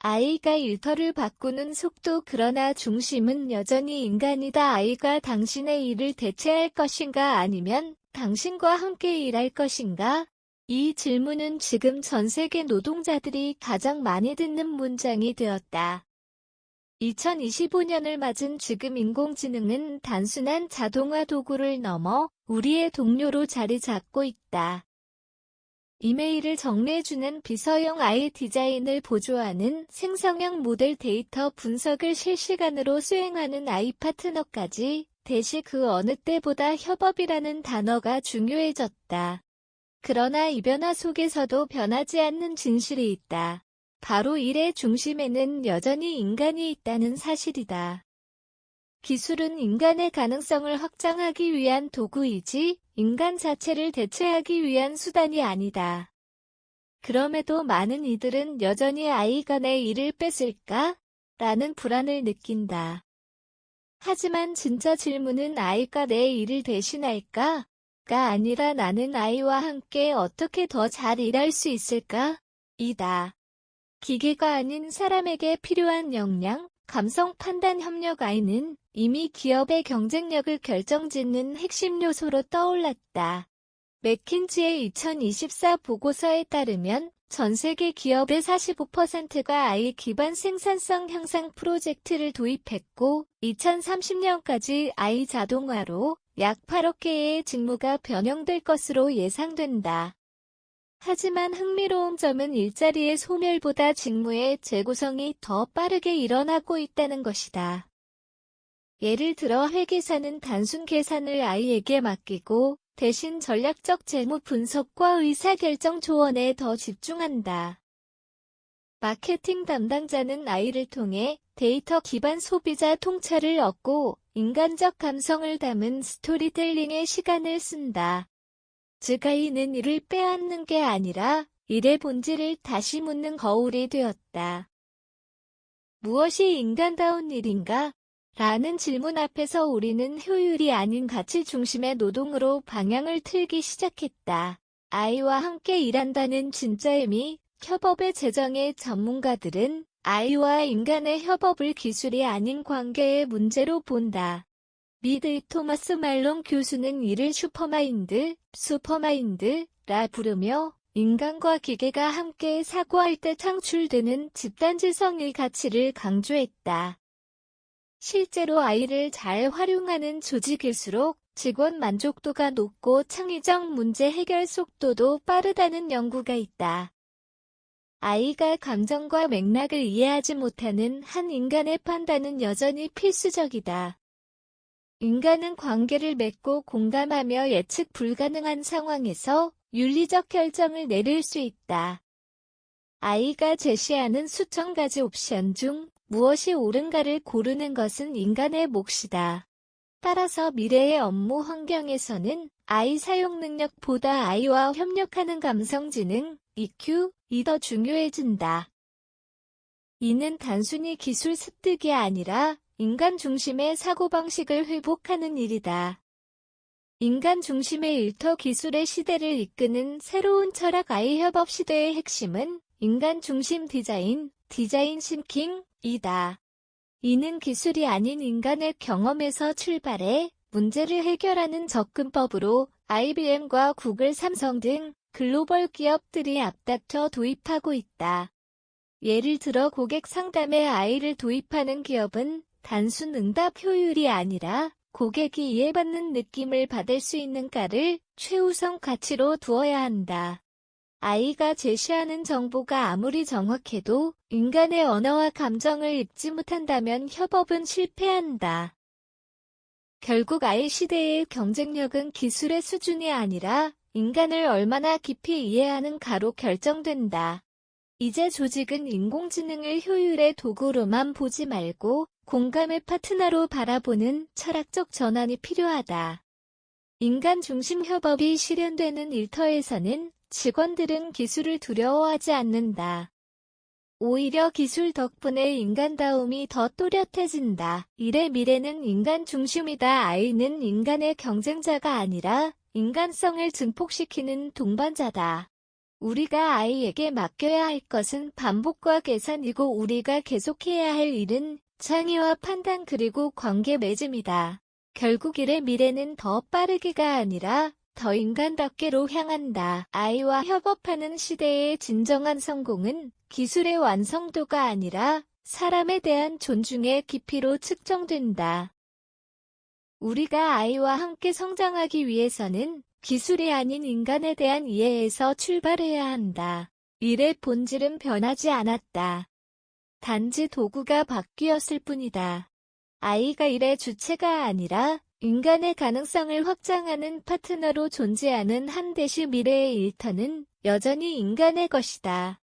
아이가 일터를 바꾸는 속도 그러나 중심은 여전히 인간이다. 아이가 당신의 일을 대체할 것인가 아니면 당신과 함께 일할 것인가? 이 질문은 지금 전 세계 노동자들이 가장 많이 듣는 문장이 되었다. 2025년을 맞은 지금 인공지능은 단순한 자동화 도구를 넘어 우리의 동료로 자리 잡고 있다. 이메일을 정리해주는 비서용 AI 디자인을 보조하는 생성형 모델 데이터 분석을 실시간으로 수행하는 AI 파트너까지 대시 그 어느 때보다 협업이라는 단어가 중요해졌다. 그러나 이 변화 속에서도 변하지 않는 진실이 있다. 바로 일의 중심에는 여전히 인간이 있다는 사실이다. 기술은 인간의 가능성을 확장하기 위한 도구이지 인간 자체를 대체하기 위한 수단이 아니다. 그럼에도 많은 이들은 여전히 아이가 내 일을 뺏을까? 라는 불안을 느낀다. 하지만 진짜 질문은 아이가 내 일을 대신할까? 가 아니라 나는 아이와 함께 어떻게 더 잘 일할 수 있을까? 이다. 기계가 아닌 사람에게 필요한 역량, 감성 판단 협력 아이는 이미 기업의 경쟁력을 결정짓는 핵심 요소로 떠올랐다. 맥킨지의 2024 보고서에 따르면 전 세계 기업의 45%가 AI 기반 생산성 향상 프로젝트를 도입했고 2030년까지 AI 자동화로 약 8억 개의 직무가 변형될 것으로 예상된다. 하지만 흥미로운 점은 일자리의 소멸보다 직무의 재구성이 더 빠르게 일어나고 있다는 것이다. 예를 들어 회계사는 단순 계산을 AI에게 맡기고 대신 전략적 재무 분석과 의사결정 조언에 더 집중한다. 마케팅 담당자는 AI를 통해 데이터 기반 소비자 통찰을 얻고 인간적 감성을 담은 스토리텔링에 시간을 쓴다. 즉 AI는 일을 빼앗는 게 아니라 일의 본질을 다시 묻는 거울이 되었다. 무엇이 인간다운 일인가? 라는 질문 앞에서 우리는 효율이 아닌 가치 중심의 노동으로 방향을 틀기 시작했다. AI와 함께 일한다는 진짜 의미, 협업의 재정의 전문가들은 AI와 인간의 협업을 기술이 아닌 관계의 문제로 본다. 미드 토마스 말론 교수는 이를 슈퍼마인드라 부르며 인간과 기계가 함께 사고할 때 창출되는 집단지성의 가치를 강조했다. 실제로 AI를 잘 활용하는 조직일수록 직원 만족도가 높고 창의적 문제 해결 속도도 빠르다는 연구가 있다. AI가 감정과 맥락을 이해하지 못하는 한 인간의 판단은 여전히 필수적이다. 인간은 관계를 맺고 공감하며 예측 불가능한 상황에서 윤리적 결정을 내릴 수 있다. AI가 제시하는 수천 가지 옵션 중 무엇이 옳은가를 고르는 것은 인간의 몫이다. 따라서 미래의 업무 환경에서는 AI 사용 능력보다 AI와 협력하는 감성지능, EQ이 더 중요해진다. 이는 단순히 기술 습득이 아니라 인간 중심의 사고방식을 회복하는 일이다. 인간 중심의 일터 기술의 시대를 이끄는 새로운 철학 AI 협업 시대의 핵심은 인간 중심 디자인 싱킹이다. 이는 기술이 아닌 인간의 경험에서 출발해 문제를 해결하는 접근법으로 IBM과 구글, 삼성 등 글로벌 기업들이 앞다퉈 도입하고 있다. 예를 들어 고객 상담에 AI를 도입하는 기업은 단순 응답 효율이 아니라 고객이 이해받는 느낌을 받을 수 있는가를 최우선 가치로 두어야 한다. AI가 제시하는 정보가 아무리 정확해도 인간의 언어와 감정을 읽지 못한다면 협업은 실패한다. 결국 AI 시대의 경쟁력은 기술의 수준이 아니라 인간을 얼마나 깊이 이해하는가로 결정된다. 이제 조직은 인공지능을 효율의 도구로만 보지 말고 공감의 파트너로 바라보는 철학적 전환이 필요하다. 인간 중심 협업이 실현되는 일터에서는 직원들은 기술을 두려워하지 않는다. 오히려 기술 덕분에 인간다움이 더 또렷해진다. 일의 미래는 인간 중심이다. AI는 인간의 경쟁자가 아니라 인간성을 증폭시키는 동반자다. 우리가 아이에게 맡겨야 할 것은 반복과 계산이고 우리가 계속해야 할 일은 창의와 판단 그리고 관계 맺음이다. 결국 일의 미래는 더 빠르게가 아니라 더 인간답게로 향한다. 아이와 협업하는 시대의 진정한 성공은 기술의 완성도가 아니라 사람에 대한 존중의 깊이로 측정된다. 우리가 아이와 함께 성장하기 위해서는 기술이 아닌 인간에 대한 이해에서 출발해야 한다. 일의 본질은 변하지 않았다. 단지 도구가 바뀌었을 뿐이다. 아이가 일의 주체가 아니라 인간의 가능성을 확장하는 파트너로 존재하는 한 대시 미래의 일터는 여전히 인간의 것이다.